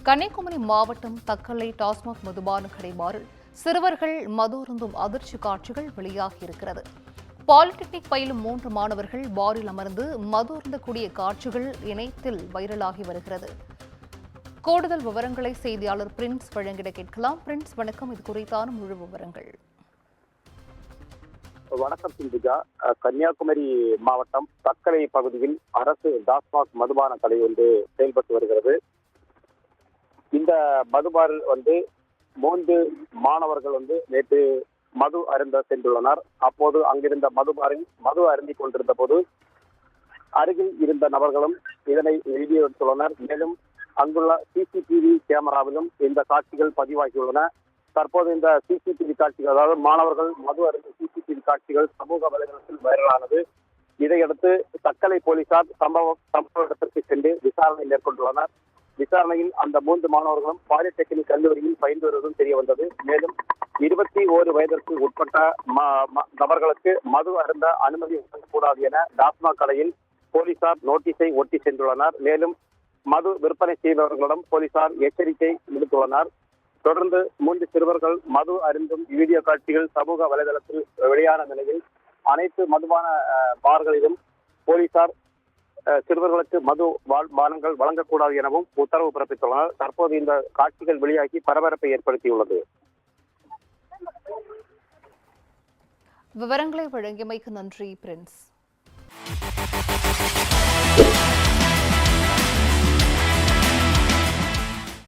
கன்னியாகுமரி மாவட்டம் தக்கலை டாஸ்மாக் மதுபான கடை பாரில் சிறுவர்கள் மது அருந்தும் அதிர்ச்சி காட்சிகள் வெளியாகியிருக்கிறது. பாலிடெக்னிக் பயிலும் 3 மாணவர்கள் பாரில் அமர்ந்து மது அருந்தக்கூடிய காட்சிகள் இணையத்தில் வைரலாகி வருகிறது. கூடுதல் விவரங்களை செய்தியாளர் பிரின்ஸ் வழங்கிட கேட்கலாம். பிரின்ஸ், வணக்கம். இது குறித்தான முழு விவரங்கள். வணக்கம் சிந்திகா. கன்னியாகுமரி மாவட்டம் தக்கலை பகுதியில் அரசு டாஸ்மாக் மதுபான கடை ஒன்று செயல்பட்டு வருகிறது. இந்த மதுபாரில் 3 மாணவர்கள் நேற்று மது அருந்த சென்றுள்ளனர். அப்போது அங்கிருந்த மதுபாரில் மது அருந்திக் கொண்டிருந்த போது அருகில் இருந்த நபர்களும் இதனை வீடியோ எடுத்துள்ளனர். மேலும் அங்குள்ள சிசிடிவி கேமராவிலும் இந்த காட்சிகள் பதிவாகியுள்ளன. தற்போது இந்த சிசிடிவி காட்சிகள், அதாவது மாணவர்கள் மது அருந்த சிசிடிவி காட்சிகள் சமூக வலைதளத்தில் வைரலானது. இதையடுத்து தக்கலை போலீசார் சம்பவ இடத்திற்கு சென்று விசாரணை மேற்கொண்டுள்ளனர். விசாரணையில் அந்த 3 மாணவர்களும் பாலிடெக்னிக் கல்லூரியில் பயின்று வருவதும் தெரிய வந்தது. மேலும் 21 வயதிற்கு உட்பட்ட நபர்களுக்கு மது அருந்த அனுமதி வழங்கக்கூடாது என டாஸ்மாக் கடையில் போலீசார் நோட்டீஸை ஒட்டி சென்றுள்ளனர். மேலும் மது விற்பனை செய்பவர்களிடம் போலீசார் எச்சரிக்கை விடுத்துள்ளனர். தொடர்ந்து 3 சிறுவர்கள் மது அருந்தும் வீடியோ காட்சிகள் சமூக வலைதளத்தில் வெளியான நிலையில் அனைத்து மதுபான பார்களிலும் போலீசார் சிறுவர்களுக்கு மது பானங்கள் வழங்கக்கூடாது எனவும் உத்தரவு பிறப்பித்துள்ளனர். தற்போது இந்த காட்சிகள் வெளியாகி பரபரப்பை ஏற்படுத்தியுள்ளது. விவரங்களை வழங்கியமைக்கு நன்றி பிரின்ஸ்.